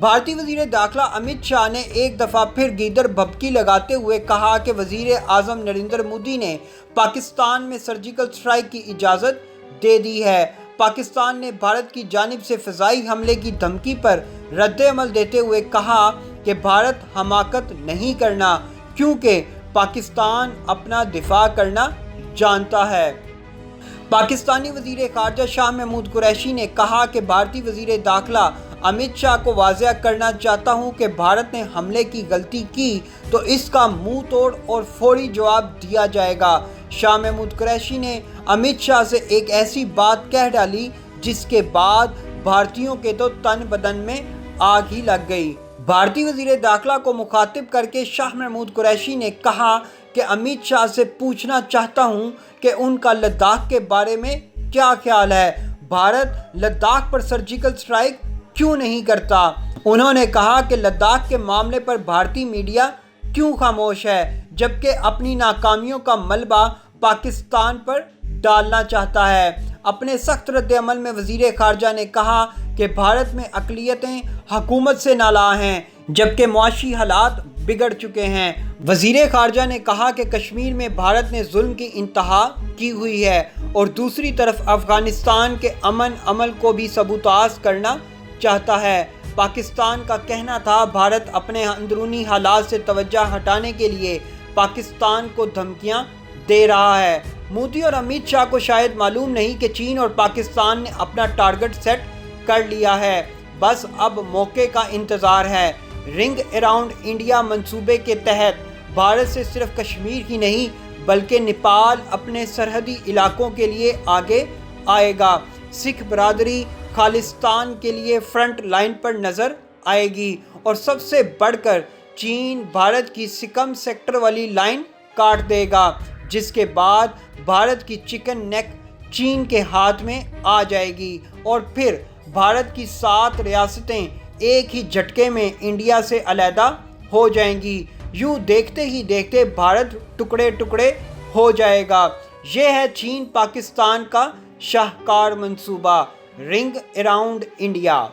بھارتی وزیر داخلہ امت شاہ نے ایک دفعہ پھر گیدڑ بھبکی لگاتے ہوئے کہا کہ وزیر اعظم نریندر مودی نے پاکستان میں سرجیکل اسٹرائیک کی اجازت دے دی ہے۔ پاکستان نے بھارت کی جانب سے فضائی حملے کی دھمکی پر رد عمل دیتے ہوئے کہا کہ بھارت حماقت نہیں کرنا کیونکہ پاکستان اپنا دفاع کرنا جانتا ہے۔ پاکستانی وزیر خارجہ شاہ محمود قریشی نے کہا کہ بھارتی وزیر داخلہ امت شاہ کو واضح کرنا چاہتا ہوں کہ بھارت نے حملے کی غلطی کی تو اس کا منہ توڑ اور فوری جواب دیا جائے گا۔ شاہ محمود قریشی نے امت شاہ سے ایک ایسی بات کہہ ڈالی جس کے بعد بھارتیوں کے تو تن بدن میں آگ ہی لگ گئی۔ بھارتی وزیر داخلہ کو مخاطب کر کے شاہ محمود قریشی نے کہا کہ امت شاہ سے پوچھنا چاہتا ہوں کہ ان کا لداخ کے بارے میں کیا خیال ہے، بھارت لداخ پر سرجیکل اسٹرائیک کیوں نہیں کرتا؟ انہوں نے کہا کہ لداخ کے معاملے پر بھارتی میڈیا کیوں خاموش ہے جبکہ اپنی ناکامیوں کا ملبہ پاکستان پر ڈالنا چاہتا ہے۔ اپنے سخت رد عمل میں وزیر خارجہ نے کہا کہ بھارت میں اقلیتیں حکومت سے نالاں ہیں جبکہ معاشی حالات بگڑ چکے ہیں۔ وزیر خارجہ نے کہا کہ کشمیر میں بھارت نے ظلم کی انتہا کی ہوئی ہے اور دوسری طرف افغانستان کے امن عمل کو بھی سبوتاژ کرنا چاہتا ہے۔ پاکستان کا کہنا تھا بھارت اپنے اندرونی حالات سے توجہ ہٹانے کے لیے پاکستان کو دھمکیاں دے رہا ہے۔ مودی اور امت شاہ کو شاید معلوم نہیں کہ چین اور پاکستان نے اپنا ٹارگٹ سیٹ کر لیا ہے، بس اب موقع کا انتظار ہے۔ رنگ اراؤنڈ انڈیا منصوبے کے تحت بھارت سے صرف کشمیر ہی نہیں بلکہ نیپال اپنے سرحدی علاقوں کے لیے آگے آئے گا۔ سکھ برادری خالصتان کے لیے فرنٹ لائن پر نظر آئے گی اور سب سے بڑھ کر چین بھارت کی سکم سیکٹر والی لائن کاٹ دے گا، جس کے بعد بھارت کی چکن نیک چین کے ہاتھ میں آ جائے گی اور پھر بھارت کی 7 ریاستیں ایک ہی جھٹکے میں انڈیا سے علیحدہ ہو جائیں گی۔ یوں دیکھتے ہی دیکھتے بھارت ٹکڑے ٹکڑے ہو جائے گا۔ یہ ہے چین پاکستان کا شاہکار منصوبہ، رنگ اراؤنڈ انڈیا۔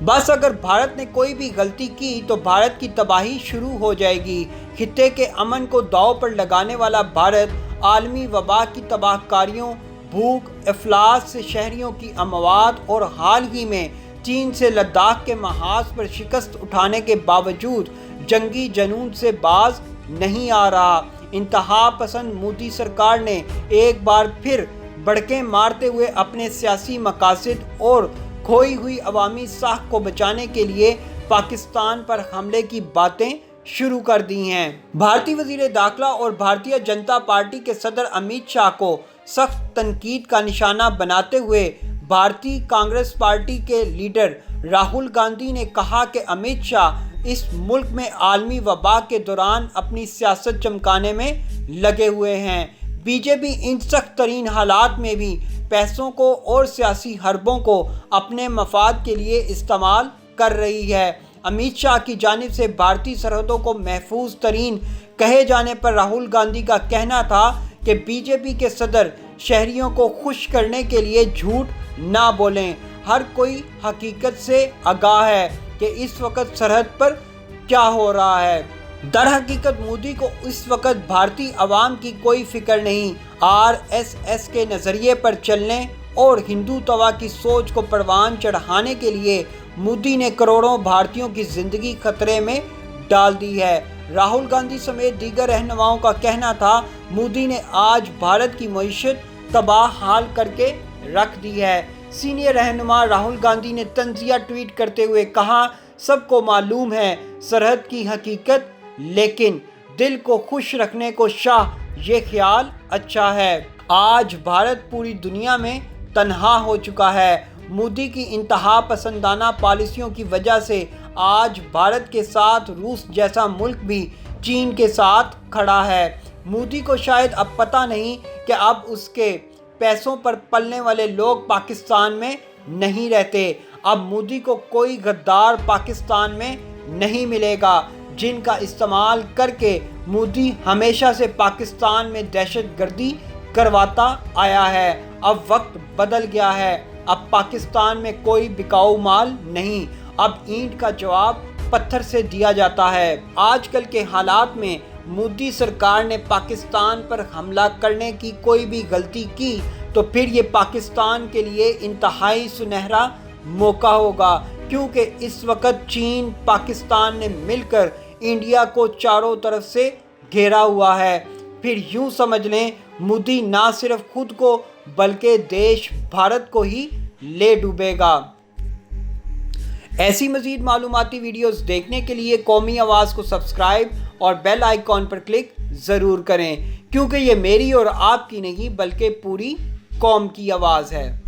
بس اگر بھارت نے کوئی بھی غلطی کی تو بھارت کی تباہی شروع ہو جائے گی۔ خطے کے امن کو داؤ پر لگانے والا بھارت عالمی وبا کی تباہ کاریوں، بھوک، افلاس سے شہریوں کی اموات اور حال ہی میں چین سے لداخ کے محاذ پر شکست اٹھانے کے باوجود جنگی جنون سے باز نہیں آ رہا۔ انتہا پسند مودی سرکار نے ایک بار پھر بڑکیں مارتے ہوئے اپنے سیاسی مقاصد اور کھوئی ہوئی عوامی ساکھ کو بچانے کے لیے پاکستان پر حملے کی باتیں شروع کر دی ہیں۔ بھارتی وزیر داخلہ اور بھارتیہ جنتا پارٹی کے صدر امت شاہ کو سخت تنقید کا نشانہ بناتے ہوئے بھارتی کانگریس پارٹی کے لیڈر راہل گاندھی نے کہا کہ امت شاہ اس ملک میں عالمی وبا کے دوران اپنی سیاست چمکانے میں لگے ہوئے ہیں۔ بی جے پی ان سخت ترین حالات میں بھی پیسوں کو اور سیاسی حربوں کو اپنے مفاد کے لیے استعمال کر رہی ہے۔ امت شاہ کی جانب سے بھارتی سرحدوں کو محفوظ ترین کہے جانے پر راہل گاندھی کا کہنا تھا کہ بی جے پی کے صدر شہریوں کو خوش کرنے کے لیے جھوٹ نہ بولیں۔ ہر کوئی حقیقت سے آگاہ ہے کہ اس وقت سرحد پر کیا ہو رہا ہے۔ در حقیقت مودی کو اس وقت بھارتی عوام کی کوئی فکر نہیں۔ آر ایس ایس کے نظریے پر چلنے اور ہندوتوا کی سوچ کو پروان چڑھانے کے لیے مودی نے کروڑوں بھارتیوں کی زندگی خطرے میں ڈال دی ہے۔ راہل گاندھی سمیت دیگر رہنماؤں کا کہنا تھا مودی نے آج بھارت کی معیشت تباہ حال کر کے رکھ دی ہے۔ سینئر رہنما راہل گاندھی نے طنزیہ ٹویٹ کرتے ہوئے کہا، سب کو معلوم ہے سرحد کی حقیقت، لیکن دل کو خوش رکھنے کو شاہ یہ خیال اچھا ہے۔ آج بھارت پوری دنیا میں تنہا ہو چکا ہے۔ مودی کی انتہا پسندانہ پالیسیوں کی وجہ سے آج بھارت کے ساتھ روس جیسا ملک بھی چین کے ساتھ کھڑا ہے۔ مودی کو شاید اب پتہ نہیں کہ اب اس کے پیسوں پر پلنے والے لوگ پاکستان میں نہیں رہتے۔ اب مودی کو کوئی غدار پاکستان میں نہیں ملے گا جن کا استعمال کر کے مودی ہمیشہ سے پاکستان میں دہشت گردی کرواتا آیا ہے۔ اب وقت بدل گیا ہے۔ اب پاکستان میں کوئی بکاؤ مال نہیں۔ اب اینٹ کا جواب پتھر سے دیا جاتا ہے۔ آج کل کے حالات میں مودی سرکار نے پاکستان پر حملہ کرنے کی کوئی بھی غلطی کی تو پھر یہ پاکستان کے لیے انتہائی سنہرا موقع ہوگا، کیونکہ اس وقت چین پاکستان نے مل کر انڈیا کو چاروں طرف سے گھیرا ہوا ہے۔ پھر یوں سمجھ لیں مودی نہ صرف خود کو بلکہ دیش بھارت کو ہی لے ڈوبے گا۔ ایسی مزید معلوماتی ویڈیوز دیکھنے کے لیے قومی آواز کو سبسکرائب اور بیل آئیکن پر کلک ضرور کریں، کیونکہ یہ میری اور آپ کی نہیں بلکہ پوری قوم کی آواز ہے۔